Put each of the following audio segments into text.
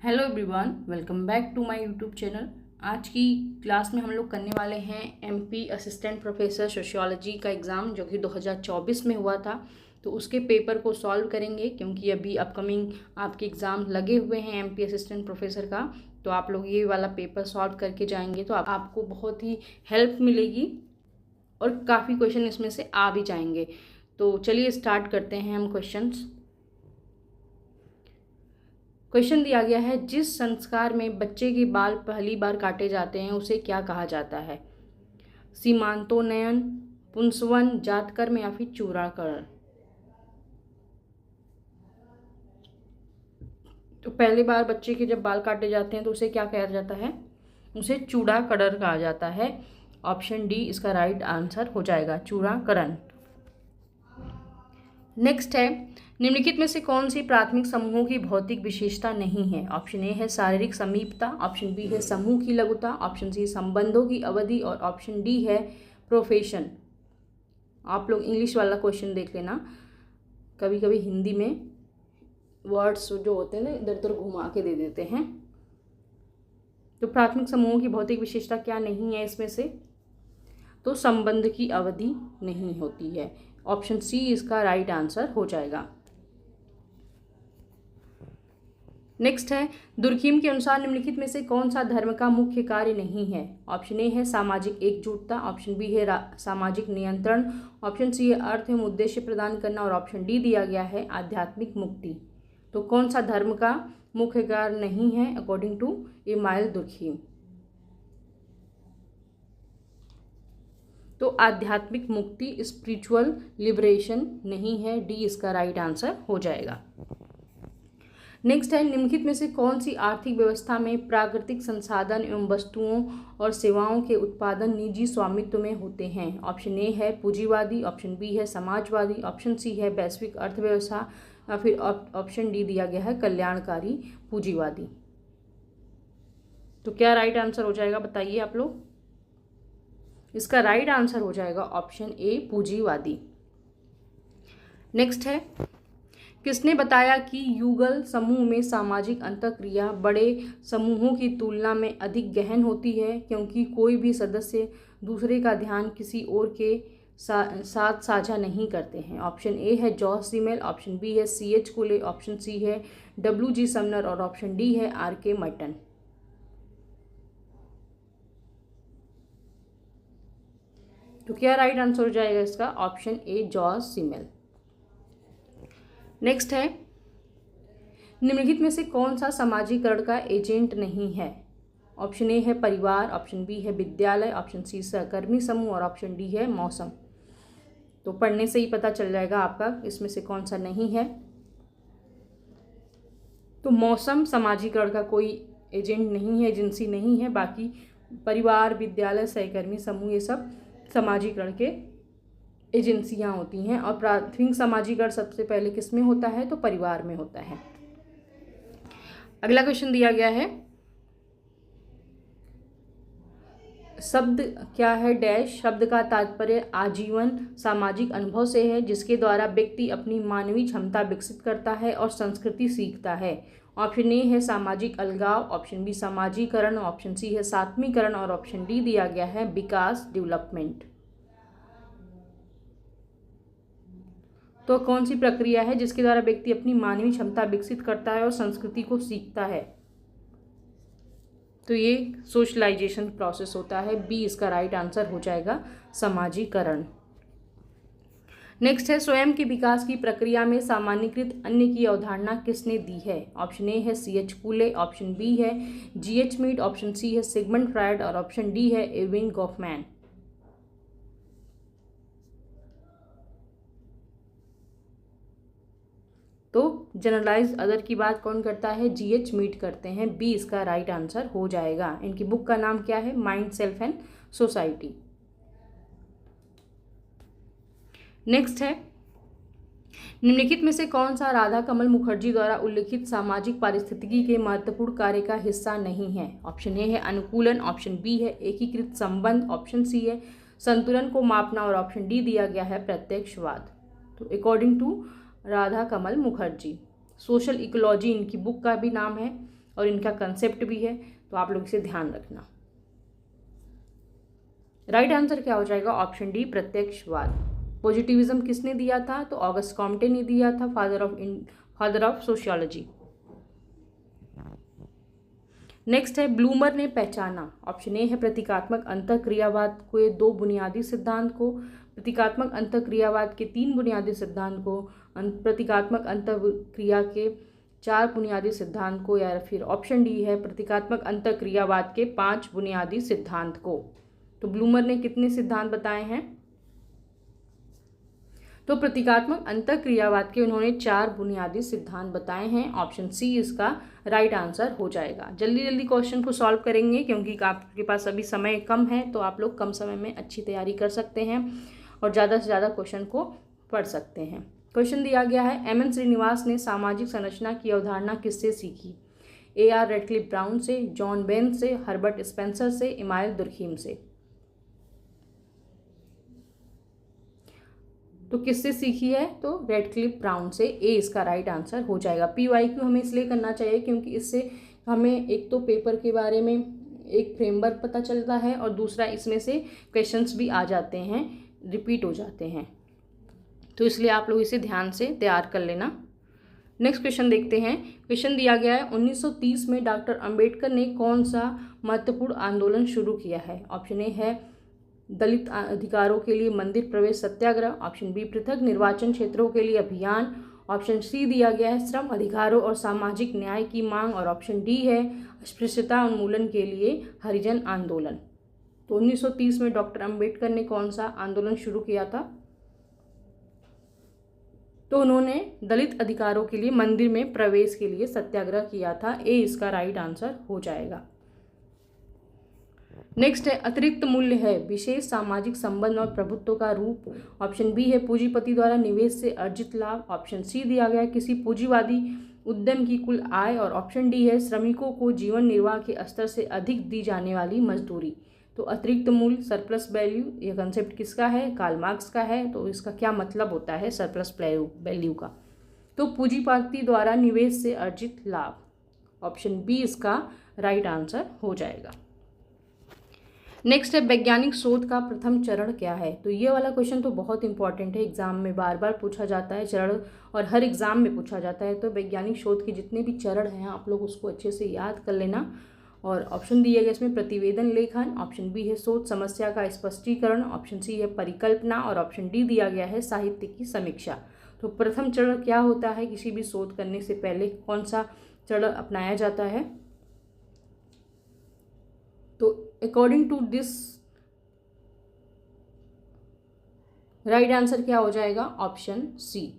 Hello everyone, welcome back to my YouTube channel. आज की class में हम लोग करने वाले हैं एमपी असिस्टेंट प्रोफेसर सोशियोलॉजी का एग्ज़ाम जो कि 2024 में हुआ था। तो उसके पेपर को सॉल्व करेंगे क्योंकि अभी अपकमिंग आपके एग्ज़ाम लगे हुए हैं एमपी असिस्टेंट प्रोफेसर का। तो आप लोग ये वाला पेपर सॉल्व करके जाएंगे तो आपको बहुत ही हेल्प मिलेगी और काफ़ी क्वेश्चन इसमें से आ भी जाएंगे। तो चलिए स्टार्ट करते हैं हम क्वेश्चंस। क्वेश्चन दिया गया है, जिस संस्कार में बच्चे के बाल पहली बार काटे जाते हैं उसे क्या कहा जाता है? सीमांतोन्नयन, पुंसवन, जातकर्म या फिर चूड़ाकरण। तो पहली बार बच्चे के जब बाल काटे जाते हैं तो उसे क्या कहा जाता है? उसे चूड़ाकरण कहा जाता है। ऑप्शन डी इसका राइट आंसर हो जाएगा, चूड़ाकरण। नेक्स्ट है, निम्नलिखित में से कौन सी प्राथमिक समूहों की भौतिक विशेषता नहीं है? ऑप्शन ए है शारीरिक समीपता, ऑप्शन बी है समूह की लघुता, ऑप्शन सी संबंधों की अवधि और ऑप्शन डी है प्रोफेशन। आप लोग इंग्लिश वाला क्वेश्चन देख लेना, कभी कभी हिंदी में वर्ड्स जो होते हैं ना इधर उधर घुमा के दे देते हैं। तो प्राथमिक समूहों की भौतिक विशेषता क्या नहीं है इसमें से? तो संबंध की अवधि नहीं होती है। ऑप्शन सी इसका राइट आंसर हो जाएगा। नेक्स्ट है, दुर्खिम के अनुसार निम्नलिखित में से कौन सा धर्म का मुख्य कार्य नहीं है? ऑप्शन ए है सामाजिक एकजुटता, ऑप्शन बी है सामाजिक नियंत्रण, ऑप्शन सी है अर्थ एवं उद्देश्य प्रदान करना और ऑप्शन डी दिया गया है आध्यात्मिक मुक्ति। तो कौन सा धर्म का मुख्य कार्य नहीं है अकॉर्डिंग टू इमाइल दुर्खिम? तो आध्यात्मिक मुक्ति, स्पिरिचुअल लिबरेशन नहीं है, डी इसका राइट आंसर हो जाएगा। नेक्स्ट है, निम्नलिखित में से कौन सी आर्थिक व्यवस्था में प्राकृतिक संसाधन एवं वस्तुओं और सेवाओं के उत्पादन निजी स्वामित्व में होते हैं? ऑप्शन ए है पूंजीवादी, ऑप्शन बी है समाजवादी, ऑप्शन सी है वैश्विक अर्थव्यवस्था या फिर ऑप्शन डी दिया गया है कल्याणकारी पूंजीवादी। तो क्या राइट आंसर हो जाएगा बताइए आप लोग? इसका राइट आंसर हो जाएगा ऑप्शन ए पूंजीवादी। नेक्स्ट है, किसने बताया कि युगल समूह में सामाजिक अंतःक्रिया बड़े समूहों की तुलना में अधिक गहन होती है क्योंकि कोई भी सदस्य दूसरे का ध्यान किसी और के साथ साझा नहीं करते हैं? ऑप्शन ए है जॉर्ज सीमेल, ऑप्शन बी है C.H. कुले, ऑप्शन सी है W.G. समनर और ऑप्शन डी है R.K. मटन। तो क्या राइट आंसर हो जाएगा इसका? Option A George Simmel. Next है, निम्नलिखित में से कौन सा समाजीकरण का एजेंट नहीं है? ऑप्शन ए है परिवार, ऑप्शन बी है विद्यालय, ऑप्शन सी सहकर्मी समूह और ऑप्शन डी है मौसम। तो पढ़ने से ही पता चल जाएगा आपका इसमें से कौन सा नहीं है। तो मौसम समाजीकरण का कोई एजेंट नहीं है, एजेंसी नहीं है। बाकी परिवार, विद्यालय, सहकर्मी समूह ये सब समाजीकरण के एजेंसियां होती हैं। और प्राथमिक समाजीकरण सबसे पहले किस में होता है? तो परिवार में होता है। अगला क्वेश्चन दिया गया है, शब्द क्या है डैश? शब्द का तात्पर्य आजीवन सामाजिक अनुभव से है जिसके द्वारा व्यक्ति अपनी मानवीय क्षमता विकसित करता है और संस्कृति सीखता है। ऑप्शन ए है सामाजिक अलगाव, ऑप्शन बी समाजीकरण, ऑप्शन सी है सात्मीकरण और ऑप्शन डी दिया गया है विकास, डेवलपमेंट। तो कौन सी प्रक्रिया है जिसके द्वारा व्यक्ति अपनी मानवीय क्षमता विकसित करता है और संस्कृति को सीखता है? तो ये सोशलाइजेशन प्रोसेस होता है, बी इसका राइट आंसर हो जाएगा समाजीकरण। नेक्स्ट है, स्वयं के विकास की प्रक्रिया में सामान्यीकृत अन्य की अवधारणा किसने दी है? ऑप्शन ए है C.H. कुले, ऑप्शन बी है G.H. मीड, ऑप्शन सी है सिगमंड फ्रायड और ऑप्शन डी है एविन गॉफमैन। तो जनरलाइज अदर की बात कौन करता है? G.H. मीड करते हैं, बी इसका राइट आंसर हो जाएगा। इनकी बुक का नाम क्या है? Mind, self and society. Next है, निम्नलिखित में से कौन सा राधा कमल मुखर्जी द्वारा उल्लिखित सामाजिक पारिस्थितिकी के महत्वपूर्ण कार्य का हिस्सा नहीं है? ऑप्शन ए है अनुकूलन, ऑप्शन बी है एकीकृत संबंध, ऑप्शन सी है संतुलन को मापना और ऑप्शन डी दिया गया है प्रत्यक्षवाद। तो according to Radha Kamal Mukherjee, social ecology इनकी बुक का भी नाम है। और इनका कंसेप्ट भी है, तो आप लोग इसे ध्यान रखना। राइट आंसर क्या हो जाएगा? Option D, प्रत्यक्षवाद। पॉजिटिविज्म किसने दिया था? तो ऑगस्ट कॉम्टे ने दिया था, फादर ऑफ सोशियोलॉजी। नेक्स्ट है ब्लूमर ने पहचाना। ऑप्शन ए है प्रतीकात्मक अंतःक्रियावाद के 2 बुनियादी सिद्धांत को, प्रतीकात्मक अंतःक्रियावाद के 3 बुनियादी सिद्धांत को, प्रतीकात्मक अंतःक्रिया के 4 बुनियादी सिद्धांत को, या फिर ऑप्शन डी है प्रतीकात्मक अंतःक्रियावाद के 5 बुनियादी सिद्धांत को। तो ब्लूमर ने कितने सिद्धांत बताए हैं? तो प्रतीकात्मक अंतःक्रियावाद के उन्होंने 4 बुनियादी सिद्धांत बताए हैं। ऑप्शन सी इसका राइट आंसर हो जाएगा। जल्दी जल्दी क्वेश्चन को सॉल्व करेंगे क्योंकि आपके पास अभी समय कम है, तो आप लोग कम समय में अच्छी तैयारी कर सकते हैं और ज़्यादा से ज़्यादा क्वेश्चन को पढ़ सकते हैं। क्वेश्चन दिया गया है, एम.एन. श्रीनिवास ने सामाजिक संरचना की अवधारणा किससे सीखी? ए.आर. रेडक्लिफ ब्राउन से, जॉन बेन से, हर्बर्ट स्पेंसर से, इमाइल दुर्खीम से। तो किससे सीखी है? तो रेडक्लिफ ब्राउन से। ए इसका राइट आंसर हो जाएगा। PYQ हमें इसलिए करना चाहिए क्योंकि इससे हमें एक तो पेपर के बारे में एक फ्रेमवर्क पता चलता है और दूसरा इसमें से क्वेश्चंस भी आ जाते हैं, रिपीट हो जाते हैं, तो इसलिए आप लोग इसे ध्यान से तैयार कर लेना। नेक्स्ट क्वेश्चन देखते हैं। क्वेश्चन दिया गया है, 1930 में डॉक्टर अंबेडकर ने कौन सा महत्वपूर्ण आंदोलन शुरू किया है? ऑप्शन ए है दलित अधिकारों के लिए मंदिर प्रवेश सत्याग्रह, ऑप्शन बी पृथक निर्वाचन क्षेत्रों के लिए अभियान, ऑप्शन सी दिया गया है श्रम अधिकारों और सामाजिक न्याय की मांग, और ऑप्शन डी है अस्पृश्यता उन्मूलन के लिए हरिजन आंदोलन। तो 1930 में डॉक्टर अंबेडकर ने कौन सा आंदोलन शुरू किया था? तो उन्होंने दलित अधिकारों के लिए मंदिर में प्रवेश के लिए सत्याग्रह किया था। ए इसका राइट आंसर हो जाएगा। नेक्स्ट है, अतिरिक्त मूल्य है विशेष सामाजिक संबंध और प्रभुत्व का रूप। ऑप्शन बी है पूंजीपति द्वारा निवेश से अर्जित लाभ, ऑप्शन सी दिया गया है किसी पूंजीवादी उद्यम की कुल आय, और ऑप्शन डी है श्रमिकों को जीवन निर्वाह के स्तर से अधिक दी जाने वाली मजदूरी। तो अतिरिक्त मूल्य, सरप्लस वैल्यू, यह कंसेप्ट किसका है? कार्ल मार्क्स का है। तो इसका क्या मतलब होता है सरप्लस वैल्यू का? तो पूंजीपति द्वारा निवेश से अर्जित लाभ। ऑप्शन बी इसका राइट आंसर हो जाएगा। नेक्स्ट है, वैज्ञानिक शोध का प्रथम चरण क्या है? तो ये वाला क्वेश्चन तो बहुत इंपॉर्टेंट है, एग्जाम में बार बार पूछा जाता है चरण, और हर एग्जाम में पूछा जाता है। तो वैज्ञानिक शोध के जितने भी चरण हैं आप लोग उसको अच्छे से याद कर लेना। और ऑप्शन दिए गए इसमें प्रतिवेदन लेखन, ऑप्शन बी है शोध समस्या का स्पष्टीकरण, ऑप्शन सी है परिकल्पना, और ऑप्शन डी दिया गया है साहित्य की समीक्षा। तो प्रथम चरण क्या होता है? किसी भी शोध करने से पहले कौन सा चरण अपनाया जाता है? तो according to this right answer क्या हो जाएगा? Option C.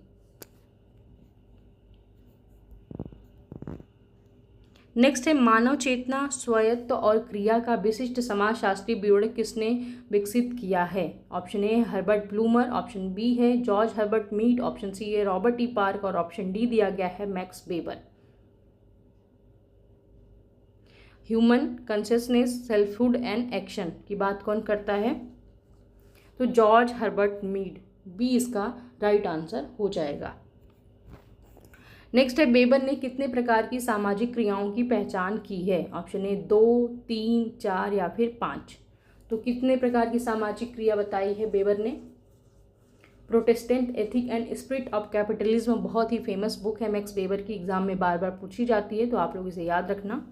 नेक्स्ट है, मानव चेतना, स्वायत्त और क्रिया का विशिष्ट समाजशास्त्रीय विवरण किसने विकसित किया है? Option A Herbert Blumer, option B है George Herbert Mead, option C है रॉबर्ट ई पार्क, और ऑप्शन डी दिया गया है Max Weber. Human consciousness, selfhood and action की बात कौन करता है? तो जॉर्ज हर्बर्ट मीड। बी इसका राइट आंसर हो जाएगा। नेक्स्ट है, वेबर ने कितने प्रकार की सामाजिक क्रियाओं की पहचान की है? ऑप्शन ए 2, 3, 4 या फिर 5। तो कितने प्रकार की सामाजिक क्रिया बताई है वेबर ने? Protestant ethic and spirit of capitalism बहुत ही फेमस बुक है मैक्स वेबर की, एग्जाम में बार बार पूछी जाती है, तो आप लोग इसे याद रखना।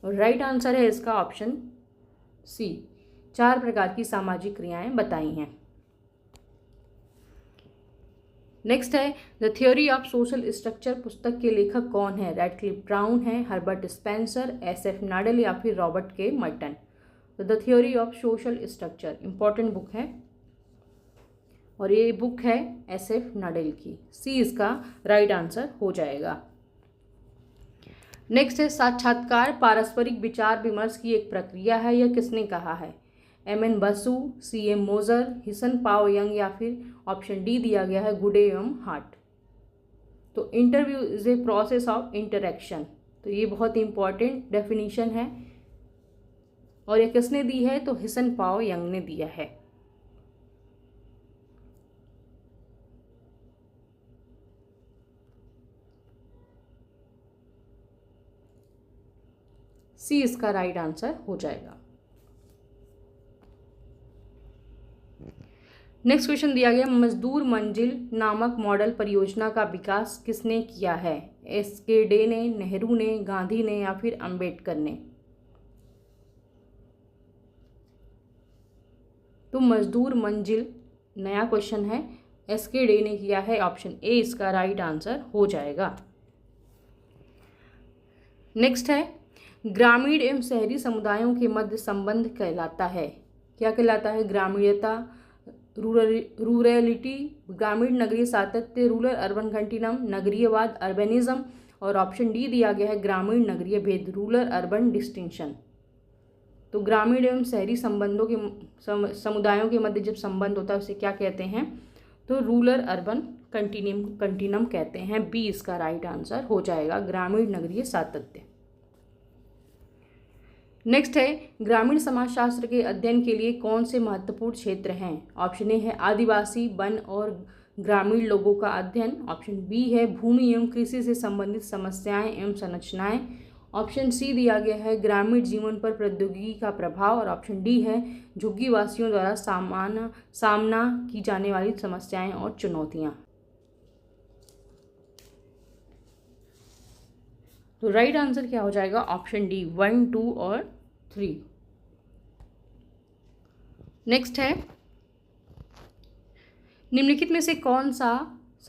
और राइट आंसर है इसका ऑप्शन सी, 4 प्रकार की सामाजिक क्रियाएं बताई हैं। नेक्स्ट है, the theory of social structure पुस्तक के लेखक कौन है? रेडक्लिफ ब्राउन है, हर्बर्ट स्पेंसर, SF नाडल, या फिर रॉबर्ट के मर्टन। तो the theory of social structure important book है और ये बुक है SF नाडल की। सी इसका राइट आंसर हो जाएगा। नेक्स्ट है, साक्षात्कार पारस्परिक विचार विमर्श की एक प्रक्रिया है, यह किसने कहा है? M.N. बसु, C.M. मोजर, हिसन पाओ यंग, या फिर ऑप्शन डी दिया गया है गुडे एवं हार्ट। तो interview is a process of interaction, तो ये बहुत इंपॉर्टेंट डेफिनेशन है और ये किसने दी है? तो हिसन पाओ यंग ने दिया है। सी इसका राइट आंसर हो जाएगा। नेक्स्ट क्वेश्चन दिया गया, मजदूर मंजिल नामक मॉडल परियोजना का विकास किसने किया है? एसके डे ने, नेहरू ने, गांधी ने या फिर अंबेडकर ने? तो मजदूर मंजिल नया क्वेश्चन है, एसके डे ने किया है, ऑप्शन ए इसका राइट आंसर हो जाएगा। नेक्स्ट है, ग्रामीण एवं शहरी समुदायों के मध्य संबंध कहलाता है, क्या कहलाता है? ग्रामीणता, रूरलिटी, ग्रामीण नगरीय सातत्य, रूरल अर्बन कंटिन्यूम, नगरीयवाद अर्बेनिज्म, और ऑप्शन डी दिया गया है ग्रामीण नगरीय भेद, रूरल अर्बन डिस्टिंक्शन। तो ग्रामीण एवं शहरी संबंधों के समुदायों के मध्य जब संबंध होता है उसे क्या कहते हैं? तो रूरल अर्बन कंटिन्यूम कहते हैं। बी इसका राइट आंसर हो जाएगा, ग्रामीण नगरीय सातत्य। नेक्स्ट है, ग्रामीण समाजशास्त्र के अध्ययन के लिए कौन से महत्वपूर्ण क्षेत्र हैं? ऑप्शन ए है आदिवासी, वन और ग्रामीण लोगों का अध्ययन, ऑप्शन बी है भूमि एवं कृषि से संबंधित समस्याएं एवं संरचनाएं, ऑप्शन सी दिया गया है ग्रामीण जीवन पर प्रौद्योगिकी का प्रभाव, और ऑप्शन डी है झुग्गीवासियों द्वारा सामना की जाने वाली समस्याएं और चुनौतियां। तो राइट आंसर क्या हो जाएगा? ऑप्शन डी, 1, 2 और 3। नेक्स्ट है, निम्नलिखित में से कौन सा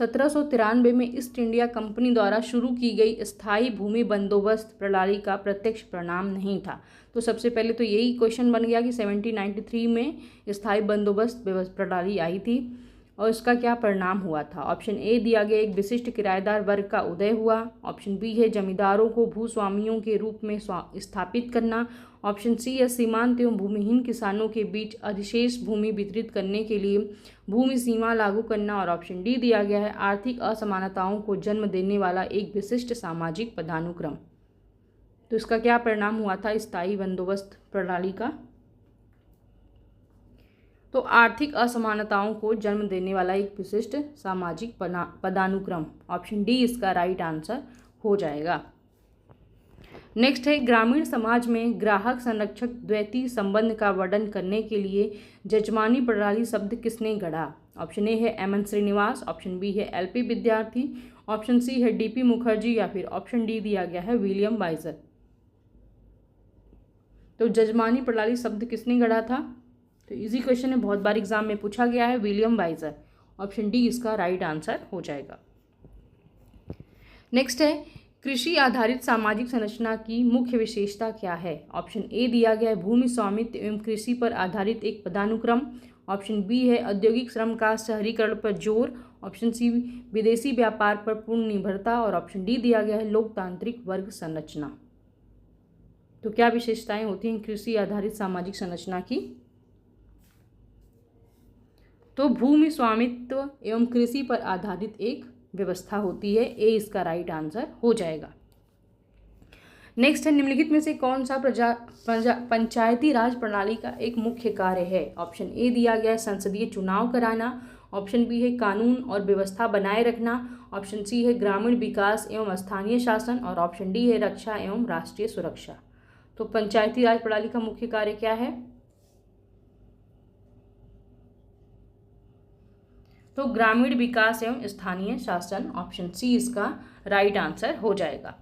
1793 में ईस्ट इंडिया कंपनी द्वारा शुरू की गई स्थायी भूमि बंदोबस्त प्रणाली का प्रत्यक्ष परिणाम नहीं था? तो सबसे पहले तो यही क्वेश्चन बन गया कि 1793 में स्थायी बंदोबस्त प्रणाली आई थी और इसका क्या परिणाम हुआ था? ऑप्शन ए दिया गया, एक विशिष्ट किराएदार वर्ग का उदय हुआ, ऑप्शन बी है जमींदारों को भूस्वामियों के रूप में स्थापित करना, ऑप्शन सी है सीमांत एवं भूमिहीन किसानों के बीच अधिशेष भूमि वितरित करने के लिए भूमि सीमा लागू करना, और ऑप्शन डी दिया गया है आर्थिक असमानताओं को जन्म देने वाला एक विशिष्ट सामाजिक पदानुक्रम। तो इसका क्या परिणाम हुआ था स्थायी बंदोबस्त प्रणाली का? तो आर्थिक असमानताओं को जन्म देने वाला एक विशिष्ट सामाजिक पदानुक्रम, ऑप्शन डी इसका राइट आंसर हो जाएगा। नेक्स्ट है, ग्रामीण समाज में ग्राहक संरक्षक द्वैती संबंध का वर्णन करने के लिए जजमानी प्रणाली शब्द किसने गढ़ा? ऑप्शन ए है एमएन श्रीनिवास, ऑप्शन बी है एलपी विद्यार्थी, ऑप्शन सी है डीपी मुखर्जी, या फिर ऑप्शन डी दिया गया है विलियम वाइजर। तो जजमानी प्रणाली शब्द किसने गढ़ा था? तो इजी क्वेश्चन है, बहुत बार एग्जाम में पूछा गया है, विलियम वाइजर, ऑप्शन डी इसका राइट आंसर हो जाएगा। नेक्स्ट है, कृषि आधारित सामाजिक संरचना की मुख्य विशेषता क्या है? ऑप्शन ए दिया गया है भूमि स्वामित्व एवं कृषि पर आधारित एक पदानुक्रम, ऑप्शन बी है औद्योगिक श्रम का शहरीकरण पर जोर, ऑप्शन सी विदेशी व्यापार पर पूर्ण निर्भरता, और ऑप्शन डी दिया गया है लोकतांत्रिक वर्ग संरचना। तो क्या विशेषताएं होती हैं कृषि आधारित सामाजिक संरचना की? तो भूमि स्वामित्व एवं कृषि पर आधारित एक व्यवस्था होती है, ए इसका राइट आंसर हो जाएगा। नेक्स्ट है, निम्नलिखित में से कौन सा पंचायती राज प्रणाली का एक मुख्य कार्य है? ऑप्शन ए दिया गया है संसदीय चुनाव कराना, ऑप्शन बी है कानून और व्यवस्था बनाए रखना, ऑप्शन सी है ग्रामीण विकास एवं स्थानीय शासन, और ऑप्शन डी है रक्षा एवं राष्ट्रीय सुरक्षा। तो पंचायती राज प्रणाली का मुख्य कार्य क्या है? तो ग्रामीण विकास एवं स्थानीय शासन, ऑप्शन सी इसका राइट आंसर हो जाएगा।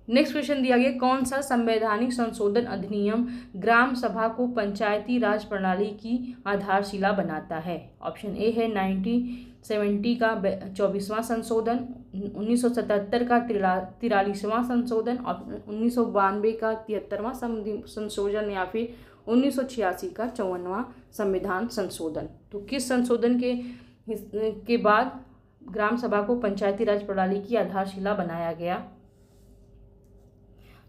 नेक्स्ट क्वेश्चन दिया गया, कौन सा संवैधानिक संशोधन अधिनियम ग्राम सभा को पंचायती राज प्रणाली की आधारशिला बनाता है? ऑप्शन ए है 1970 का 24वां संशोधन, 1977 का 43वां संशोधन, 1992 का 73वां संशोधन, या फिर 1986 का 54वां संविधान संशोधन। तो किस संशोधन के बाद ग्राम सभा को पंचायती राज प्रणाली की आधारशिला बनाया गया?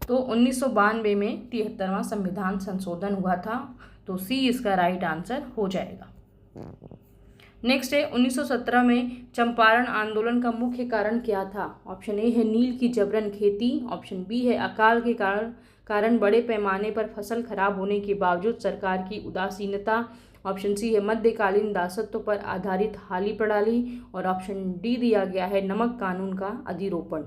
तो 1992 में 73वां संविधान संशोधन हुआ था, तो सी इसका राइट आंसर हो जाएगा। नेक्स्ट है, 1917 में चंपारण आंदोलन का मुख्य कारण क्या था? ऑप्शन ए है नील की जबरन खेती, ऑप्शन बी है अकाल के कारण बड़े पैमाने पर फसल खराब होने के बावजूद सरकार की उदासीनता, ऑप्शन सी है मध्यकालीन दासत्व पर आधारित हाली प्रणाली, और ऑप्शन डी दिया गया है नमक कानून का अधिरोपण।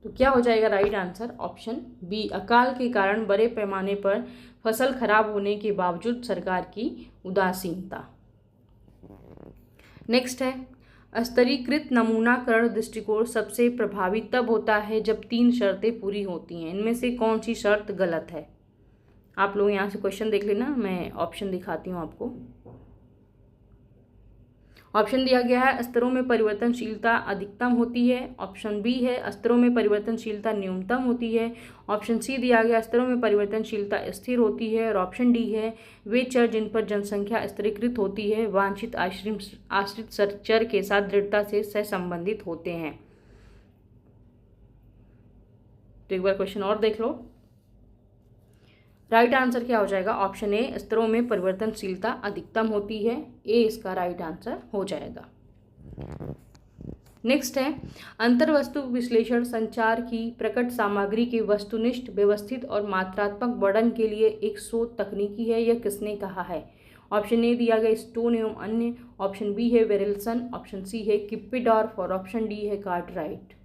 तो क्या हो जाएगा राइट आंसर? ऑप्शन बी, अकाल के कारण बड़े पैमाने पर फसल खराब होने के बावजूद सरकार की उदासीनता। नेक्स्ट है, स्तरीकृत नमूनाकरण दृष्टिकोण सबसे प्रभावी तब होता है जब 3 शर्तें पूरी होती हैं। इनमें से कौन सी शर्त गलत है? आप लोग यहाँ से क्वेश्चन देख लेना, मैं ऑप्शन दिखाती हूँ आपको। ऑप्शन दिया गया है स्तरों में परिवर्तनशीलता अधिकतम होती है। ऑप्शन बी है स्तरों में परिवर्तनशीलता न्यूनतम होती है। ऑप्शन सी दिया गया स्तरों में परिवर्तनशीलता स्थिर होती है। और ऑप्शन डी है वे चर जिन पर जनसंख्या स्तरीकृत होती है वांछित आश्रित चर के साथ दृढ़ता से सहसंबंधित होते हैं। तो एक बार क्वेश्चन और देख लो। राइट आंसर क्या हो जाएगा? ऑप्शन ए, स्तरों में परिवर्तनशीलता अधिकतम होती है। ए इसका राइट आंसर हो जाएगा। नेक्स्ट है, अंतर्वस्तु विश्लेषण संचार की प्रकट सामग्री के वस्तुनिष्ठ, व्यवस्थित और मात्रात्मक वर्णन के लिए एक शोध तकनीकी है। यह किसने कहा है? ऑप्शन ए दिया गया स्टोन एवं अन्य। ऑप्शन बी है वेरेल्सन। ऑप्शन सी है किप्पेडॉर्फ और ऑप्शन डी है कार्टराइट।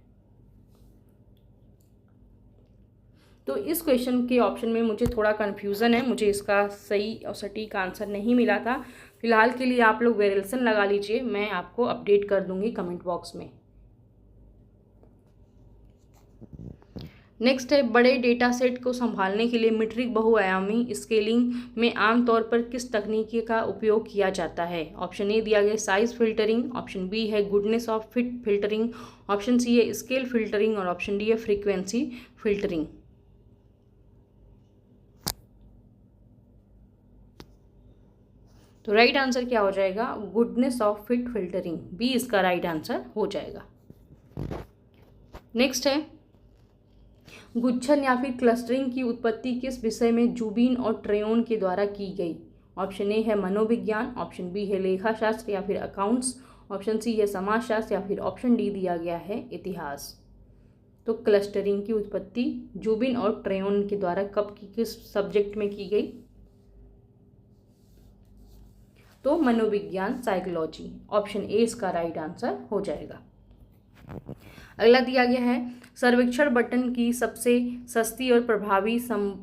तो इस क्वेश्चन के ऑप्शन में मुझे थोड़ा कन्फ्यूज़न है, मुझे इसका सही और सटीक आंसर नहीं मिला था। फिलहाल के लिए आप लोग वेरेल्सन लगा लीजिए, मैं आपको अपडेट कर दूंगी कमेंट बॉक्स में। नेक्स्ट है, बड़े डेटा सेट को संभालने के लिए मीट्रिक बहुआयामी स्केलिंग में आमतौर पर किस तकनीक का उपयोग किया जाता है? ऑप्शन ए दिया गया साइज फिल्टरिंग। ऑप्शन बी है goodness of fit filtering. Option C है स्केल फिल्टरिंग और ऑप्शन डी है फ्रीक्वेंसी फिल्टरिंग। तो राइट आंसर क्या हो जाएगा? Goodness of fit filtering, B इसका राइट आंसर हो जाएगा। नेक्स्ट है, गुच्छन या फिर क्लस्टरिंग की उत्पत्ति किस विषय में जूबिन और ट्रेयोन के द्वारा की गई? ऑप्शन ए है मनोविज्ञान। ऑप्शन बी है लेखाशास्त्र या फिर अकाउंट्स। ऑप्शन सी है समाजशास्त्र या फिर ऑप्शन डी दिया गया है इतिहास। तो क्लस्टरिंग की उत्पत्ति जूबिन और ट्रेयोन के द्वारा कब की, किस सब्जेक्ट में की गई? तो मनोविज्ञान, साइकोलॉजी। ऑप्शन ए इसका राइट आंसर हो जाएगा। अगला दिया गया है, सर्वेक्षण बटन की सबसे सस्ती और प्रभावी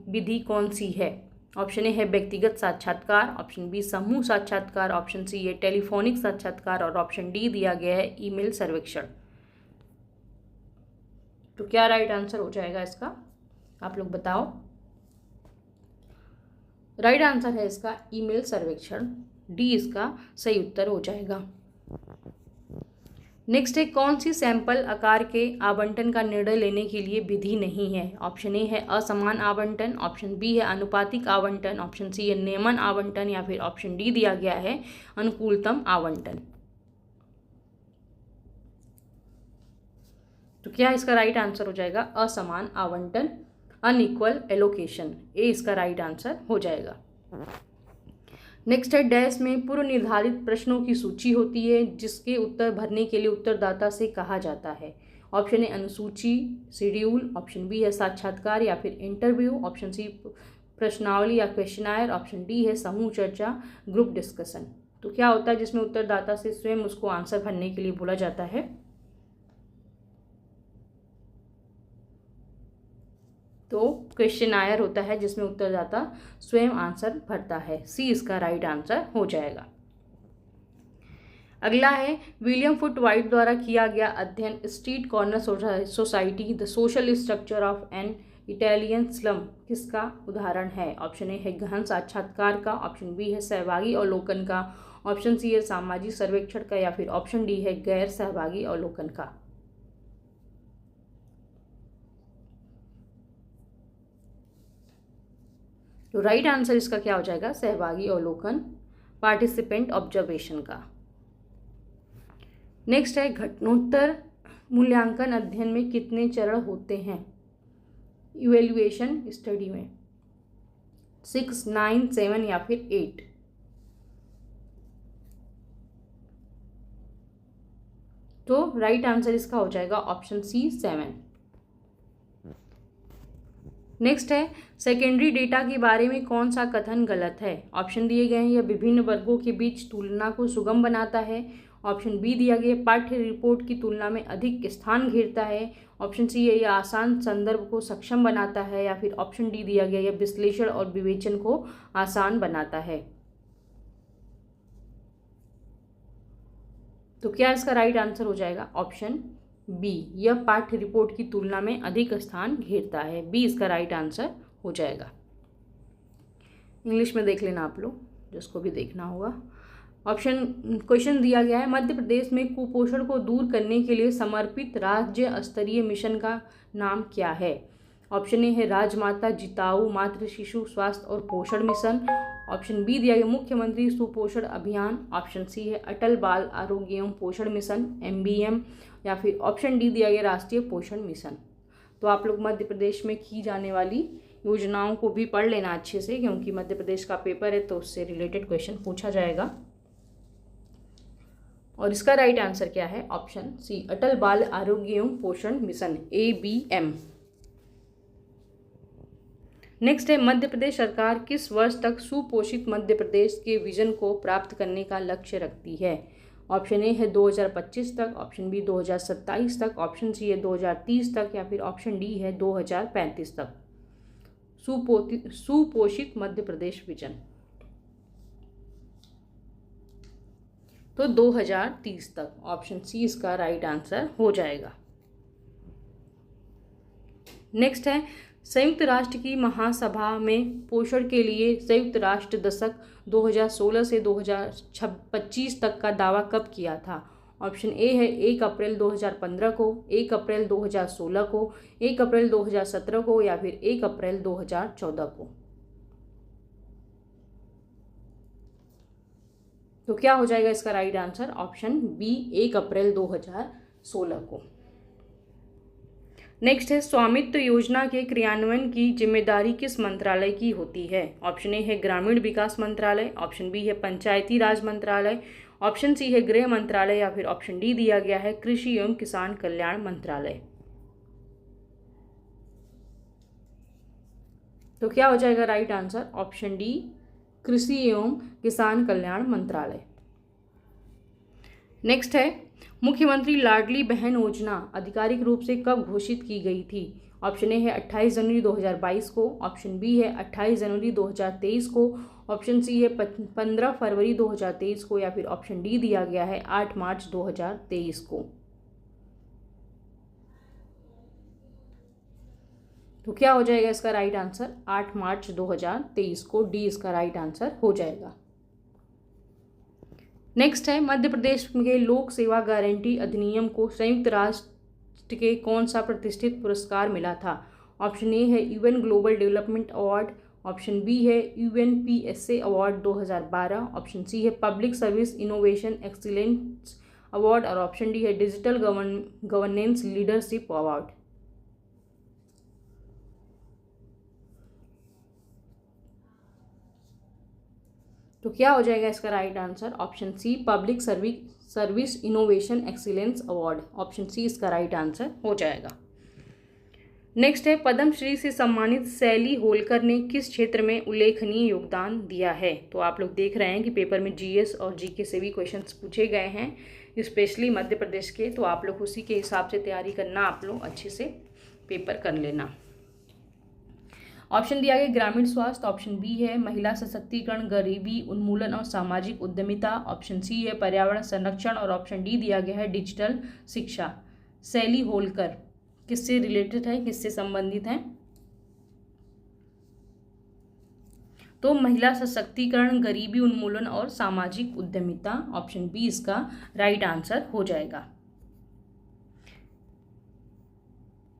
विधि कौन सी है? ऑप्शन ए है व्यक्तिगत साक्षात्कार। ऑप्शन बी समूह साक्षात्कार। ऑप्शन सी है टेलीफोनिक साक्षात्कार और ऑप्शन डी दिया गया है ईमेल सर्वेक्षण। तो क्या राइट आंसर हो जाएगा इसका? आप लोग बताओ। राइट आंसर है इसका ईमेल सर्वेक्षण, डी इसका सही उत्तर हो जाएगा। नेक्स्ट है, कौन सी सैंपल आकार के आवंटन का निर्णय लेने के लिए विधि नहीं है? ऑप्शन ए है असमान आवंटन। ऑप्शन बी है अनुपातिक आवंटन। ऑप्शन सी है नेमन आवंटन या फिर ऑप्शन डी दिया गया है अनुकूलतम आवंटन। तो क्या इसका राइट आंसर हो जाएगा? असमान आवंटन, अनइक्वल एलोकेशन। ए इसका राइट आंसर हो जाएगा। नेक्स्ट है, डैश में पूर्व निर्धारित प्रश्नों की सूची होती है जिसके उत्तर भरने के लिए उत्तरदाता से कहा जाता है। ऑप्शन ए अनुसूची, शेड्यूल। ऑप्शन बी है साक्षात्कार या फिर इंटरव्यू। ऑप्शन सी प्रश्नावली या क्वेश्चनायर। ऑप्शन डी है समूह चर्चा, ग्रुप डिस्कशन। तो क्या होता है जिसमें उत्तरदाता से स्वयं उसको आंसर भरने के लिए बोला जाता है? तो क्वेश्चनायर होता है जिसमें उत्तरदाता स्वयं आंसर भरता है। सी इसका राइट आंसर हो जाएगा। अगला है, विलियम फुट वाइट द्वारा किया गया अध्ययन street corner society the social structure of an Italian slum किसका उदाहरण है? ऑप्शन ए है गहन साक्षात्कार का। ऑप्शन बी है सहभागी अवलोकन का। ऑप्शन सी है सामाजिक सर्वेक्षण का या फिर ऑप्शन डी है गैर सहभागी अवलोकन का। तो राइट आंसर इसका क्या हो जाएगा? सहभागी अवलोकन, पार्टिसिपेंट ऑब्जर्वेशन का। नेक्स्ट है, घटनोत्तर मूल्यांकन अध्ययन में कितने चरण होते हैं इवेल्युएशन स्टडी में? 6, 9, 7 या फिर 8? तो राइट आंसर इसका हो जाएगा ऑप्शन सी 7। नेक्स्ट है, सेकेंडरी डेटा के बारे में कौन सा कथन गलत है? ऑप्शन दिए गए हैं, यह विभिन्न वर्गों के बीच तुलना को सुगम बनाता है। ऑप्शन बी दिया गया पाठ्य रिपोर्ट की तुलना में अधिक स्थान घेरता है, ऑप्शन सी है यह आसान संदर्भ को सक्षम बनाता है, या फिर ऑप्शन डी दिया गया यह विश्लेषण और विवेचन को आसान बनाता है। तो क्या इसका राइट आंसर हो जाएगा? ऑप्शन बी, यह पाठ्य रिपोर्ट की तुलना में अधिक स्थान घेरता है। बी इसका राइट आंसर हो जाएगा। इंग्लिश में देख लेना आप लोग, जिसको भी देखना होगा। क्वेश्चन दिया गया है, मध्य प्रदेश में कुपोषण को दूर करने के लिए समर्पित राज्य स्तरीय मिशन का नाम क्या है? ऑप्शन ए है राजमाता जिताऊ मातृ शिशु स्वास्थ्य और पोषण मिशन, ऑप्शन बी दिया गया मुख्यमंत्री सुपोषण अभियान, ऑप्शन सी है अटल बाल आरोग्य एवं पोषण मिशन MBM, या फिर ऑप्शन डी दिया गया राष्ट्रीय पोषण मिशन। तो आप लोग मध्य प्रदेश में की जाने वाली योजनाओं को भी पढ़ लेना अच्छे से, क्योंकि मध्य प्रदेश का पेपर है तो उससे रिलेटेड क्वेश्चन पूछा जाएगा। और इसका राइट आंसर क्या है? ऑप्शन सी, अटल बाल आरोग्य एवं पोषण मिशन ABM। नेक्स्ट है, मध्य प्रदेश सरकार किस वर्ष तक सुपोषित मध्य प्रदेश के विजन को प्राप्त करने का लक्ष्य रखती है? ऑप्शन ए है 2025 तक, ऑप्शन बी 2027 तक, ऑप्शन सी है 2030 तक, या फिर ऑप्शन डी है 2035 तक। सुपोषित मध्य प्रदेश विजन तो 2030 तक, ऑप्शन सी इसका राइट आंसर हो जाएगा। नेक्स्ट है, संयुक्त राष्ट्र की महासभा में पोषण के लिए संयुक्त राष्ट्र दशक 2016 से 2025 तक का दावा कब किया था? ऑप्शन ए है 1 अप्रैल 2015 को, 1 अप्रैल 2016 को, 1 अप्रैल 2017 को, या फिर 1 अप्रैल 2014 को। तो क्या हो जाएगा इसका राइट आंसर? ऑप्शन बी 1 अप्रैल 2016 को। नेक्स्ट है, स्वामित्व योजना के क्रियान्वयन की जिम्मेदारी किस मंत्रालय की होती है? ऑप्शन ए है ग्रामीण विकास मंत्रालय, ऑप्शन बी है पंचायती राज मंत्रालय, ऑप्शन सी है गृह मंत्रालय, या फिर ऑप्शन डी दिया गया है कृषि एवं किसान कल्याण मंत्रालय। तो क्या हो जाएगा राइट आंसर? ऑप्शन डी कृषि एवं किसान कल्याण मंत्रालय। नेक्स्ट है, मुख्यमंत्री लाडली बहन योजना आधिकारिक रूप से कब घोषित की गई थी? ऑप्शन ए है 28 जनवरी 2022 को, ऑप्शन बी है 28 जनवरी 2023 को, ऑप्शन सी है 15 फरवरी 2023 को, या फिर ऑप्शन डी दिया गया है 8 मार्च 2023 को। तो क्या हो जाएगा इसका राइट आंसर? 8 मार्च 2023 को, डी इसका राइट आंसर हो जाएगा। नेक्स्ट है, मध्य प्रदेश के लोक सेवा गारंटी अधिनियम को संयुक्त राष्ट्र के कौन सा प्रतिष्ठित पुरस्कार मिला था? ऑप्शन ए है UN global development award, option B है UNPSA अवार्ड 2012, ऑप्शन सी है public service innovation excellence award, और ऑप्शन डी है डिजिटल गवर्नेंस लीडरशिप अवार्ड। तो क्या हो जाएगा इसका right answer? Option C public service innovation excellence award, option C इसका राइट आंसर हो जाएगा। नेक्स्ट है, पद्मश्री से सम्मानित सैली होलकर ने किस क्षेत्र में उल्लेखनीय योगदान दिया है? तो आप लोग देख रहे हैं कि पेपर में GS और GK से भी क्वेश्चंस पूछे गए हैं, स्पेशली मध्य प्रदेश के, तो आप लोग उसी के हिसाब से तैयारी करना, आप लोग अच्छे से पेपर कर लेना। ऑप्शन दिया गया ग्रामीण स्वास्थ्य, ऑप्शन बी है महिला सशक्तिकरण गरीबी उन्मूलन और सामाजिक उद्यमिता, ऑप्शन सी है पर्यावरण संरक्षण, और ऑप्शन डी दिया गया है डिजिटल शिक्षा। सैली होलकर किससे रिलेटेड है, किससे संबंधित है? तो महिला सशक्तिकरण गरीबी उन्मूलन और सामाजिक उद्यमिता, ऑप्शन बी इसका राइट आंसर हो जाएगा।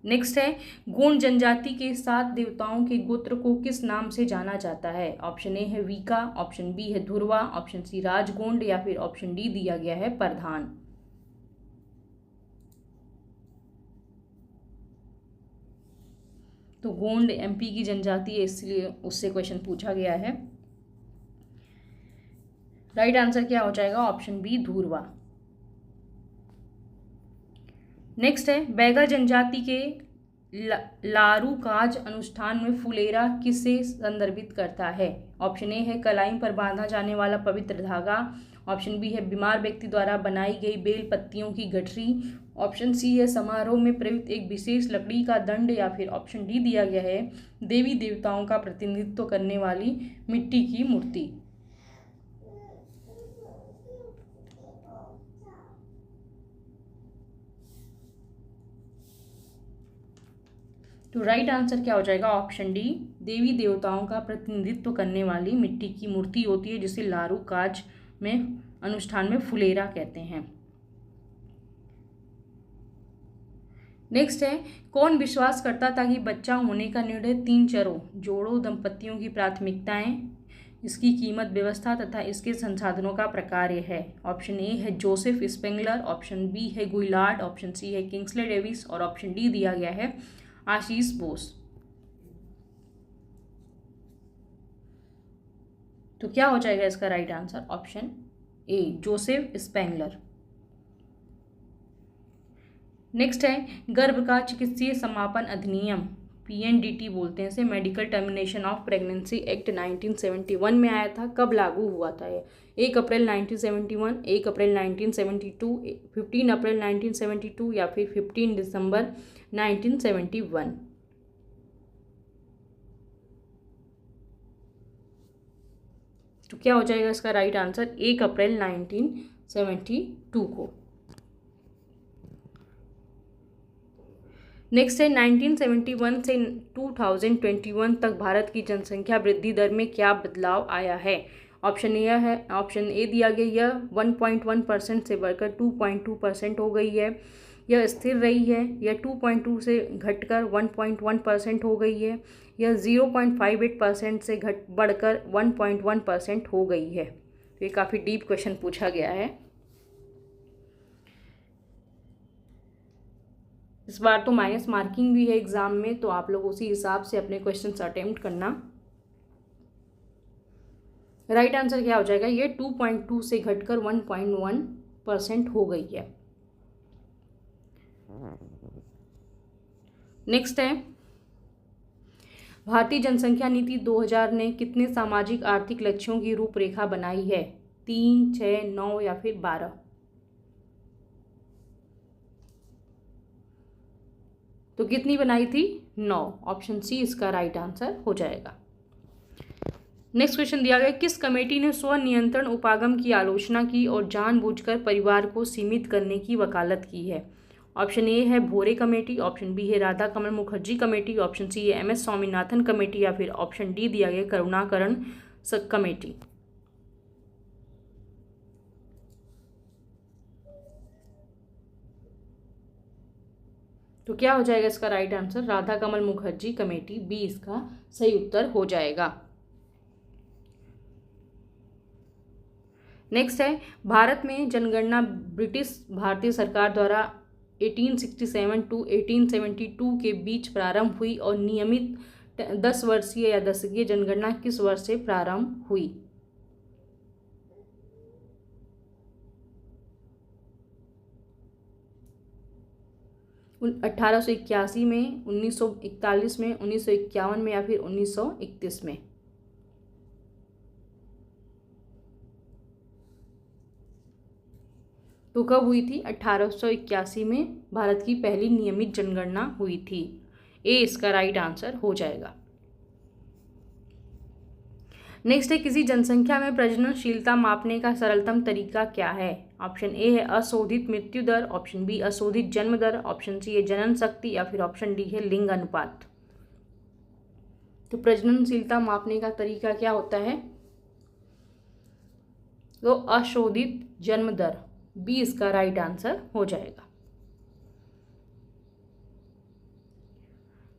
नेक्स्ट है, गोंड जनजाति के 7 देवताओं के गोत्र को किस नाम से जाना जाता है? ऑप्शन ए है वीका, ऑप्शन बी है धुरवा, ऑप्शन सी राजगोंड, या फिर ऑप्शन डी दिया गया है प्रधान। तो गोंड MP की जनजाति है, इसलिए उससे क्वेश्चन पूछा गया है। राइट आंसर क्या हो जाएगा? Option B Dhurwa. नेक्स्ट है, बैगा जनजाति के लारूकाज अनुष्ठान में फुलेरा किसे संदर्भित करता है? ऑप्शन ए है कलाई पर बांधा जाने वाला पवित्र धागा, ऑप्शन बी है बीमार व्यक्ति द्वारा बनाई गई बेल पत्तियों की गठरी, ऑप्शन सी है समारोह में प्रयुक्त एक विशेष लकड़ी का दंड, या फिर ऑप्शन डी दिया गया है देवी देवताओं का प्रतिनिधित्व करने वाली मिट्टी की मूर्ति। तो राइट आंसर क्या हो जाएगा? ऑप्शन डी, देवी देवताओं का प्रतिनिधित्व करने वाली मिट्टी की मूर्ति होती है जिसे लारूकाज में अनुष्ठान में फुलेरा कहते हैं। नेक्स्ट है, कौन विश्वास करता था कि बच्चा होने का निर्णय 3 चरों जोड़ों दंपतियों की प्राथमिकताएं, इसकी कीमत व्यवस्था तथा इसके संसाधनों का प्रकार है? ऑप्शन ए है जोसेफ स्पेंगलर, ऑप्शन बी है गुइलार्ड, ऑप्शन सी है किंग्सले डेविस और ऑप्शन डी दिया गया है आशीष बोस। तो क्या हो जाएगा इसका right answer? Option A Joseph Spengler. Next है, गर्भ का चिकित्सीय समापन अधिनियम PNDT बोलते हैं इसे, medical termination of pregnancy act 1971 में आया था। कब लागू हुआ था ये? 1 अप्रैल 1971, 1 अप्रैल 1972, 15 अप्रैल 1972 या फिर 15 दिसंबर 1971? तो क्या हो जाएगा इसका राइट आंसर? 1 अप्रैल 1972 को। नेक्स्ट है, 1971 से 2021 तक भारत की जनसंख्या वृद्धि दर में क्या बदलाव आया है? ऑप्शन ए दिया गया, यह 1.1% से बढ़कर 2.2% हो गई है, यह स्थिर रही है, यह 2.2 से घटकर 1.1% हो गई है, यह 0.58% से बढ़कर 1.1% हो गई है। तो ये काफ़ी डीप क्वेश्चन पूछा गया है। इस बार तो माइनस मार्किंग भी है एग्जाम में, तो आप लोग उसी हिसाब से अपने क्वेश्चंस अटेम्प्ट करना। राइट आंसर क्या हो जाएगा? ये 2.2 से घटकर 1.1% हो गई है। नेक्स्ट है, भारतीय जनसंख्या नीति 2000 ने कितने सामाजिक आर्थिक लक्ष्यों की रूपरेखा बनाई है? 3, 6, 9 या फिर 12? तो कितनी बनाई थी? 9। ऑप्शन सी इसका राइट आंसर हो जाएगा। नेक्स्ट क्वेश्चन दिया गया, किस कमेटी ने स्वनियंत्रण उपागम की आलोचना की और जानबूझकर परिवार को सीमित करने की वकालत की है? ऑप्शन ए है भोरे कमेटी, ऑप्शन बी है Radha Kamal Mukherjee committee, option C है MS स्वामीनाथन कमेटी या फिर ऑप्शन डी दिया गया करुणाकरण कमेटी। तो क्या हो जाएगा इसका right answer? Radha Kamal Mukherjee committee, B इसका सही उत्तर हो जाएगा। नेक्स्ट है, भारत में जनगणना ब्रिटिश भारतीय सरकार द्वारा 1867 टू 1872 के बीच प्रारंभ हुई और नियमित 10 वर्षीय या दशकीय जनगणना किस वर्ष से प्रारंभ हुई? 1881 में, 1941 में, 1951 में या फिर 1931 में? तो कब हुई थी? 1881 में भारत की पहली नियमित जनगणना हुई थी। ए इसका राइट आंसर हो जाएगा। नेक्स्ट है, किसी जनसंख्या में प्रजननशीलता मापने का सरलतम तरीका क्या है? ऑप्शन ए है अशोधित मृत्यु दर, ऑप्शन बी अशोधित जन्म दर, ऑप्शन सी है जनन शक्ति या फिर ऑप्शन डी है लिंग अनुपात। तो प्रजननशीलता मापने का तरीका क्या होता है? तो अशोधित जन्म दर, बी इसका राइट आंसर हो जाएगा।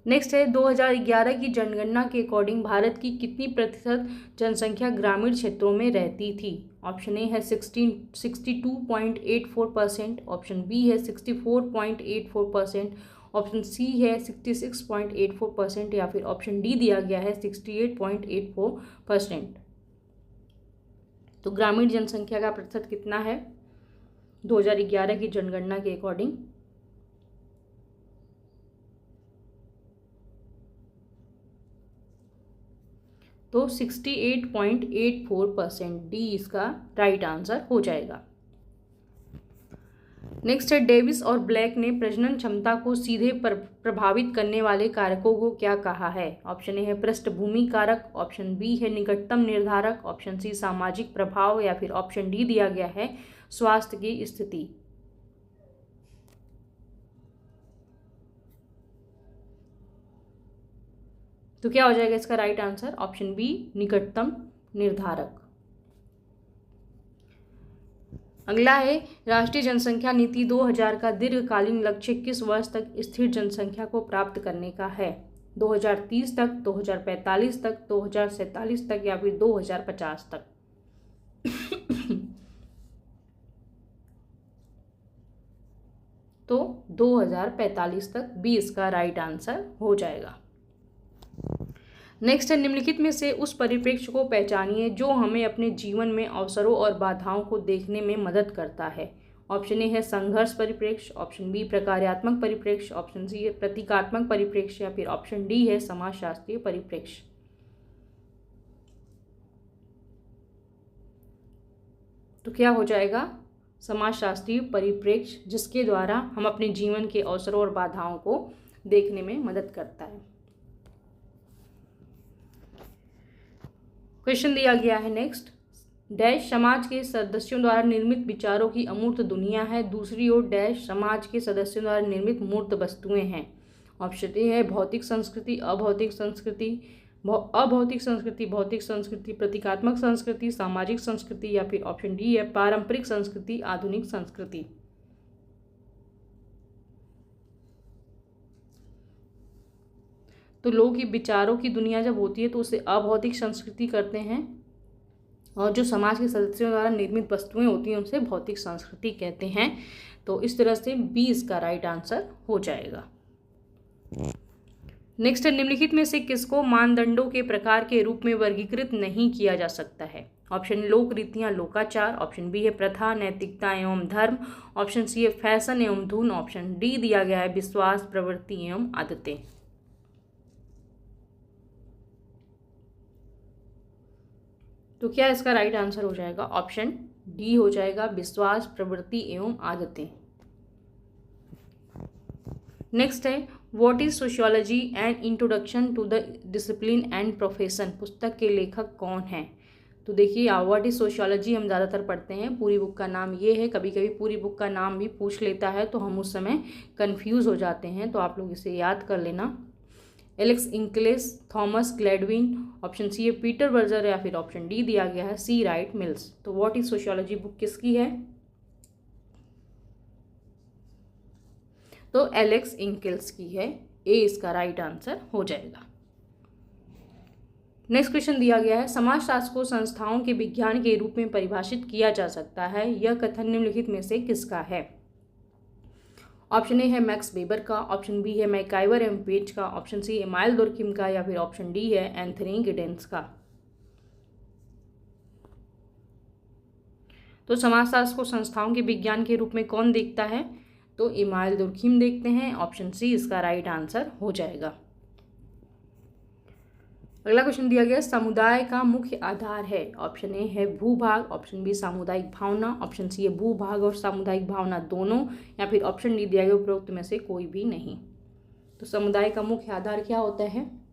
नेक्स्ट है, 2011 की जनगणना के अकॉर्डिंग भारत की कितनी प्रतिशत जनसंख्या ग्रामीण क्षेत्रों में रहती थी? ऑप्शन ए है 62.84%, ऑप्शन बी है 64.84%, ऑप्शन सी है 66.84% या फिर ऑप्शन डी दिया गया है 68.84%। तो ग्रामीण जनसंख्या का प्रतिशत कितना है 2011 की जनगणना के अकॉर्डिंग? तो 68.84%, डी इसका राइट आंसर हो जाएगा। नेक्स्ट है, डेविस और ब्लैक ने प्रजनन क्षमता को सीधे प्रभावित करने वाले कारकों को क्या कहा है? ऑप्शन ए है पृष्ठभूमि कारक, ऑप्शन बी है निकटतम निर्धारक, ऑप्शन सी सामाजिक प्रभाव, या फिर ऑप्शन डी दिया गया है स्वास्थ्य की स्थिति। तो क्या हो जाएगा इसका राइट आंसर? ऑप्शन बी निकटतम निर्धारक। अगला है, राष्ट्रीय जनसंख्या नीति 2000 का दीर्घकालीन लक्ष्य किस वर्ष तक स्थिर जनसंख्या को प्राप्त करने का है? 2030 तक, 2045 तक, 2047 तक, या फिर 2050 तक? तो 2045 तक बी इसका राइट आंसर हो जाएगा। नेक्स्ट है, निम्नलिखित में से उस परिप्रेक्ष्य को पहचानिए जो हमें अपने जीवन में अवसरों और बाधाओं को देखने में मदद करता है। ऑप्शन ए है संघर्ष परिप्रेक्ष्य, ऑप्शन बी प्रकार्यात्मक परिप्रेक्ष्य, ऑप्शन सी है प्रतीकात्मक परिप्रेक्ष्य, या फिर ऑप्शन डी है समाजशास्त्रीय परिप्रेक्ष्य। तो क्या हो जाएगा? समाजशास्त्रीय परिप्रेक्ष्य, जिसके द्वारा हम अपने जीवन के अवसरों और बाधाओं को देखने में मदद करता है। क्वेश्चन दिया गया है नेक्स्ट, डैश समाज के सदस्यों द्वारा निर्मित विचारों की अमूर्त दुनिया है, दूसरी ओर डैश समाज के सदस्यों द्वारा निर्मित मूर्त वस्तुएं हैं। ऑप्शन ए है भौतिक संस्कृति, अभौतिक संस्कृति, अभौतिक संस्कृति, भौतिक संस्कृति, प्रतीकात्मक संस्कृति, सामाजिक संस्कृति, या फिर ऑप्शन डी है पारंपरिक संस्कृति, आधुनिक संस्कृति। तो लोगों की विचारों की दुनिया जब होती है तो उसे अभौतिक संस्कृति करते हैं, और जो समाज के सदस्यों द्वारा निर्मित वस्तुएं होती हैं उसे भौतिक संस्कृति कहते हैं। तो इस तरह से बी इसका राइट आंसर हो जाएगा। नेक्स्ट है, निम्नलिखित में से किसको मानदंडों के प्रकार के रूप में वर्गीकृत नहीं किया जा सकता है? ऑप्शन लोक रीतियाँ लोकाचार, ऑप्शन बी है प्रथा नैतिकता एवं धर्म, ऑप्शन सी है फैशन एवं धुन, ऑप्शन डी दिया गया है विश्वास प्रवृत्ति एवं आदतें। तो क्या इसका राइट आंसर हो जाएगा? ऑप्शन डी हो जाएगा विश्वास प्रवृत्ति एवं आदतें। नेक्स्ट है, what is sociology and introduction to the discipline and profession, पुस्तक के लेखक कौन है? तो देखिए, व्हाट इज सोशियोलॉजी हम ज़्यादातर पढ़ते हैं, पूरी बुक का नाम ये है। कभी कभी पूरी बुक का नाम भी पूछ लेता है तो हम उस समय कंफ्यूज हो जाते हैं, तो आप लोग इसे याद कर लेना। एलेक्स इंक्लेस, थॉमस ग्लैडविन, ऑप्शन सी है पीटर बर्जर, या फिर ऑप्शन डी दिया गया है सी राइट मिल्स। तो व्हाट इज सोशियोलॉजी बुक किसकी है? तो एलेक्स इंक्लेस की है, ए इसका राइट आंसर हो जाएगा। नेक्स्ट क्वेश्चन दिया गया है, समाजशास्त्र को संस्थाओं के विज्ञान के रूप में परिभाषित किया जा सकता है, यह कथन निम्नलिखित में से किसका है? ऑप्शन ए है मैक्स वेबर का, ऑप्शन बी है मैकाइवर एवं पेज का, ऑप्शन सी एमाइल दुर्किम का, या फिर ऑप्शन डी है एंथनी गिडेंस का। तो समाजशास्त्र को संस्थाओं के विज्ञान के रूप में कौन देखता है? तो एमाइल दुर्किम देखते हैं, ऑप्शन सी इसका राइट आंसर हो जाएगा। अगला क्वेश्चन दिया गया, समुदाय का मुख्य आधार है। ऑप्शन ए है भूभाग, ऑप्शन बी सामुदायिक भावना, ऑप्शन सी है भूभाग और सामुदायिक भावना दोनों, या फिर ऑप्शन डी दिया गया उपरोक्त में से कोई भी नहीं। तो समुदाय का मुख्य आधार क्या होता है?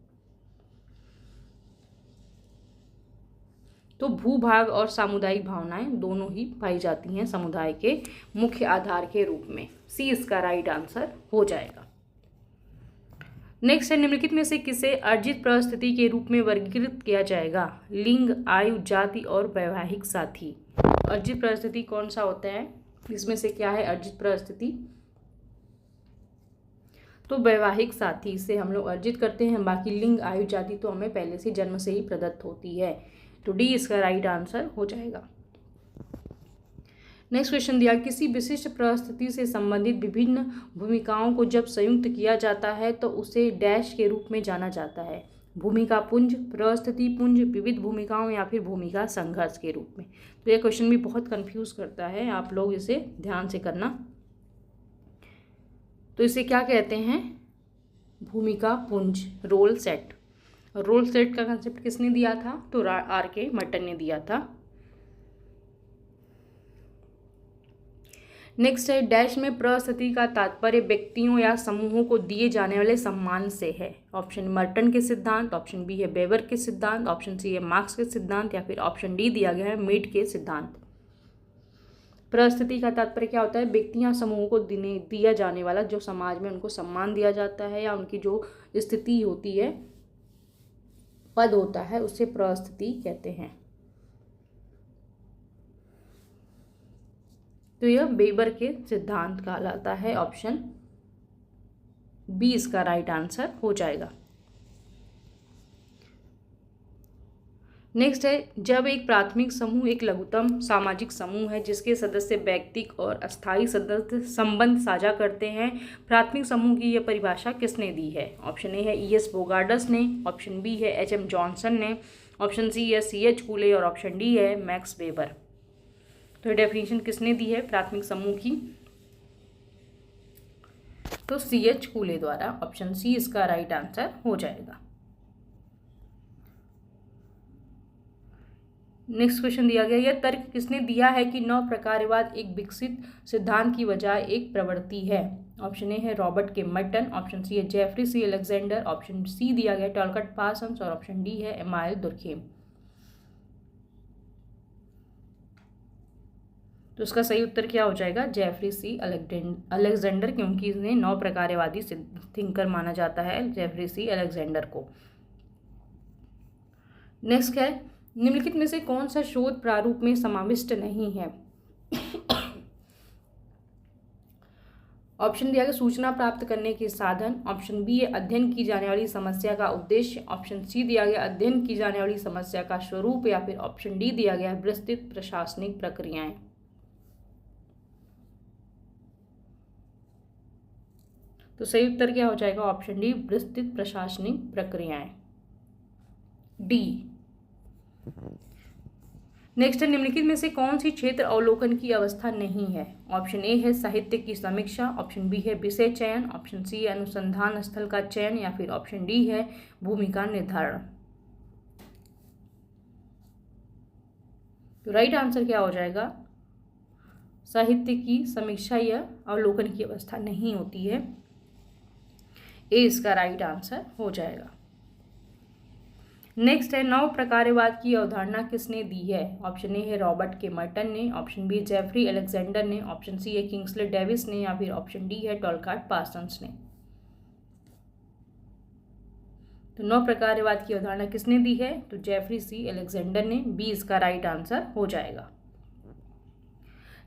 तो भूभाग और सामुदायिक भावनाएं दोनों ही पाई जाती हैं समुदाय के मुख्य आधार के रूप में। सी इसका राइट आंसर हो जाएगा। नेक्स्ट है, निम्नलिखित में से किसे अर्जित परिस्थिति के रूप में वर्गीकृत किया जाएगा? लिंग, आयु, जाति और वैवाहिक साथी। अर्जित परिस्थिति कौन सा होता है? इसमें से क्या है अर्जित परिस्थिति? तो वैवाहिक साथी से हम लोग अर्जित करते हैं, बाकी लिंग, आयु, जाति तो हमें पहले से जन्म से ही प्रदत्त होती है। तो डी इसका राइट आंसर हो जाएगा। नेक्स्ट क्वेश्चन दिया, किसी विशिष्ट परिस्थिति से संबंधित विभिन्न भूमिकाओं को जब संयुक्त किया जाता है तो उसे डैश के रूप में जाना जाता है? भूमिका पुंज, परिस्थिति पुंज, विविध भूमिकाओं, या फिर भूमिका संघर्ष के रूप में। तो यह क्वेश्चन भी बहुत कंफ्यूज करता है, आप लोग इसे ध्यान से करना। तो इसे क्या कहते हैं? भूमिका पुंज, रोल सेट। रोल सेट का कंसेप्ट किसने दिया था? तो आर के मर्टन ने दिया था। नेक्स्ट है डैश में प्रस्थिति का तात्पर्य व्यक्तियों या समूहों को दिए जाने वाले सम्मान से है। ऑप्शन मर्टन के सिद्धांत, ऑप्शन बी है वेबर के सिद्धांत, ऑप्शन सी है मार्क्स के सिद्धांत, या फिर ऑप्शन डी दिया गया है मीड के सिद्धांत। प्रस्थिति का तात्पर्य क्या होता है? व्यक्ति या समूहों को दिया जाने वाला जो समाज में उनको सम्मान दिया जाता है या उनकी जो स्थिति होती है, पद होता है, उसे प्रस्थिति कहते हैं। तो यह वेबर के सिद्धांत कहलाता है। ऑप्शन बी इसका राइट आंसर हो जाएगा। नेक्स्ट है जब एक प्राथमिक समूह एक लघुतम सामाजिक समूह है जिसके सदस्य व्यक्तिक और अस्थायी सदस्य संबंध साझा करते हैं, प्राथमिक समूह की यह परिभाषा किसने दी है? ऑप्शन ए है E.S. बोगार्डस ने, ऑप्शन बी है H.M. जॉनसन ने, ऑप्शन सी है C.H. कूले और ऑप्शन डी है मैक्स वेबर। तो ये डेफिनेशन किसने दी है प्राथमिक समूह की? तो C.H. कूले द्वारा। ऑप्शन सी इसका राइट आंसर हो जाएगा। नेक्स्ट क्वेश्चन दिया गया, यह तर्क किसने दिया है कि नौ प्रकारवाद एक विकसित सिद्धांत की बजाय एक प्रवृत्ति है? ऑप्शन ए है रॉबर्ट के मर्टन, ऑप्शन सी है जेफरी सी अलेक्जेंडर, ऑप्शन सी दिया गया टॉलकट पार्सन्स और ऑप्शन डी है एमाइल दुर्खेम। तो उसका सही उत्तर क्या हो जाएगा? जेफरी सी अलेक्जेंडर, क्योंकि इन्हें नौ प्रकारवादी थिंकर माना जाता है जेफरी सी अलेक्जेंडर को। नेक्स्ट है निम्नलिखित में से कौन सा शोध प्रारूप में समाविष्ट नहीं है? ऑप्शन दिया गया सूचना प्राप्त करने के साधन, ऑप्शन बी है अध्ययन की जाने वाली समस्या का उद्देश्य, ऑप्शन सी दिया गया अध्ययन की जाने वाली समस्या का स्वरूप, या फिर ऑप्शन डी दिया गया विस्तृत प्रशासनिक प्रक्रियाएं। तो सही उत्तर क्या हो जाएगा? ऑप्शन डी विस्तृत प्रशासनिक प्रक्रियाएं, डी। नेक्स्ट है निम्नलिखित में से कौन सी क्षेत्र अवलोकन की अवस्था नहीं है? ऑप्शन ए है साहित्य की समीक्षा, ऑप्शन बी है विषय चयन, ऑप्शन सी है अनुसंधान स्थल का चयन, या फिर ऑप्शन डी है भूमिका निर्धारण। तो राइट आंसर क्या हो जाएगा? साहित्य की समीक्षा या अवलोकन की अवस्था नहीं होती है, ए इसका राइट आंसर हो जाएगा। नेक्स्ट है नव प्रकारवाद की अवधारणा किसने दी है? ऑप्शन ए है रॉबर्ट के मर्टन ने, ऑप्शन बी जेफरी अलेक्जेंडर ने, ऑप्शन सी है किंग्सले डेविस ने, या फिर ऑप्शन डी है टॉलकाट पार्सन्स ने। तो नव प्रकारवाद की अवधारणा किसने दी है? तो जेफरी सी अलेक्जेंडर ने, बी इसका राइट आंसर हो जाएगा।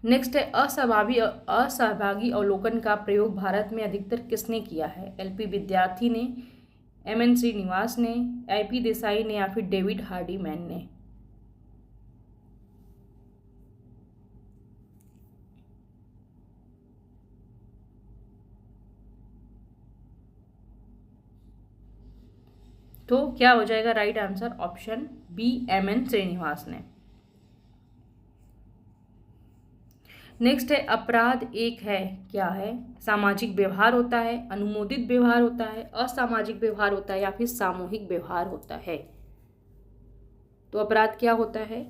नेक्स्ट है असहभागी अवलोकन का प्रयोग भारत में अधिकतर किसने किया है? LP विद्यार्थी ने, MN श्रीनिवास ने, IP देसाई ने, या फिर डेविड हार्डीमैन ने। तो क्या हो जाएगा right answer? Option B MN Srinivas ने। नेक्स्ट है अपराध एक है, क्या है? सामाजिक व्यवहार होता है, अनुमोदित व्यवहार होता है, असामाजिक व्यवहार होता है, या फिर सामूहिक व्यवहार होता है। तो अपराध क्या होता है?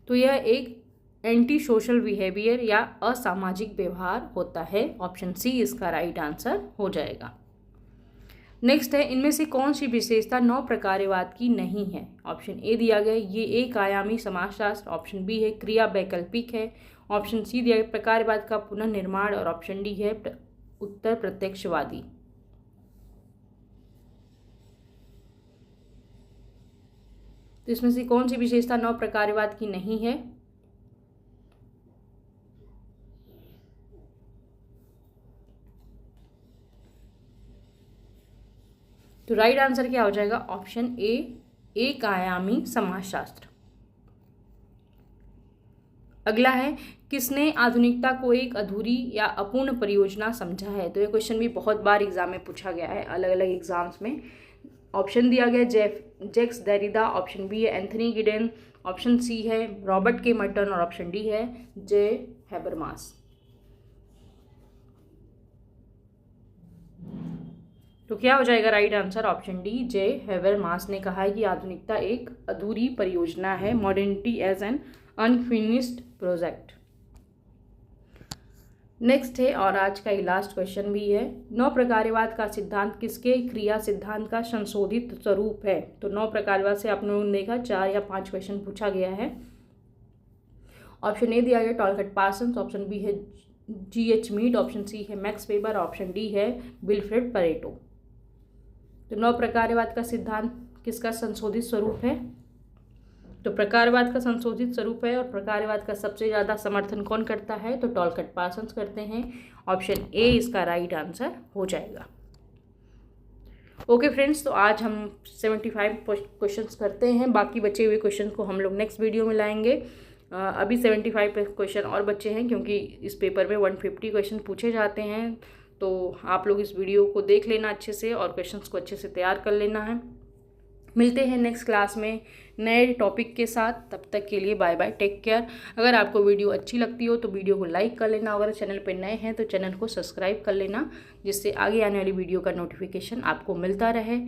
तो यह एक एंटी सोशल बिहेवियर या असामाजिक व्यवहार होता है। ऑप्शन सी इसका राइट आंसर हो जाएगा। नेक्स्ट है इनमें से कौन सी विशेषता नौ प्रकारवाद की नहीं है? ऑप्शन ए दिया गया ये एक आयामी समाजशास्त्र, ऑप्शन बी है क्रिया वैकल्पिक है, ऑप्शन सी दिया गया प्रकारवाद का पुनर्निर्माण, और ऑप्शन डी है उत्तर प्रत्यक्षवादी। तो इसमें से कौन सी विशेषता नौ प्रकारवाद की नहीं है? तो राइट आंसर क्या हो जाएगा? ऑप्शन ए एक आयामी समाजशास्त्र। अगला है किसने आधुनिकता को एक अधूरी या अपूर्ण परियोजना समझा है? तो ये क्वेश्चन भी बहुत बार एग्जाम में पूछा गया है, अलग अलग एग्जाम्स में। ऑप्शन दिया गया जैक्स डेरिडा, ऑप्शन बी है एंथनी गिडेन, ऑप्शन सी है रॉबर्ट के मर्टन, और ऑप्शन डी है जे हैबरमास। तो क्या हो जाएगा right answer? Option D, J Habermas ने कहा है कि आधुनिकता एक अधूरी परियोजना है, modernity as an unfinished project. Next है और आज का ये लास्ट क्वेश्चन भी है, नौ प्रकारवाद का सिद्धांत किसके क्रिया सिद्धांत का संशोधित स्वरूप है? तो नौ प्रकारवाद से आप लोगों ने देखा 4 या 5 क्वेश्चन पूछा गया है। ऑप्शन ए दिया गया टॉलकट पार्सन्स, ऑप्शन बी है G.H. मीड, ऑप्शन सी है मैक्स वेबर, ऑप्शन डी है विल्फ्रेड परेटो। तो नौ प्रकारवाद का सिद्धांत किसका संशोधित स्वरूप है? तो प्रकारवाद का संशोधित स्वरूप है, और प्रकारवाद का सबसे ज़्यादा समर्थन कौन करता है? तो टॉलकट पार्सन्स करते हैं। ऑप्शन ए इसका राइट आंसर हो जाएगा। ओके फ्रेंड्स, तो आज हम 75 क्वेश्चंस करते हैं, बाकी बचे हुए क्वेश्चन को हम लोग नेक्स्ट वीडियो में लाएंगे। अभी 75 क्वेश्चन और बचे हैं, क्योंकि इस पेपर में 150 क्वेश्चन पूछे जाते हैं। तो आप लोग इस वीडियो को देख लेना अच्छे से और क्वेश्चंस को अच्छे से तैयार कर लेना है। मिलते हैं नेक्स्ट क्लास में नए टॉपिक के साथ, तब तक के लिए बाय बाय, टेक केयर। अगर आपको वीडियो अच्छी लगती हो तो वीडियो को लाइक कर लेना, अगर चैनल पर नए हैं तो चैनल को सब्सक्राइब कर लेना, जिससे आगे आने वाली वीडियो का नोटिफिकेशन आपको मिलता रहे।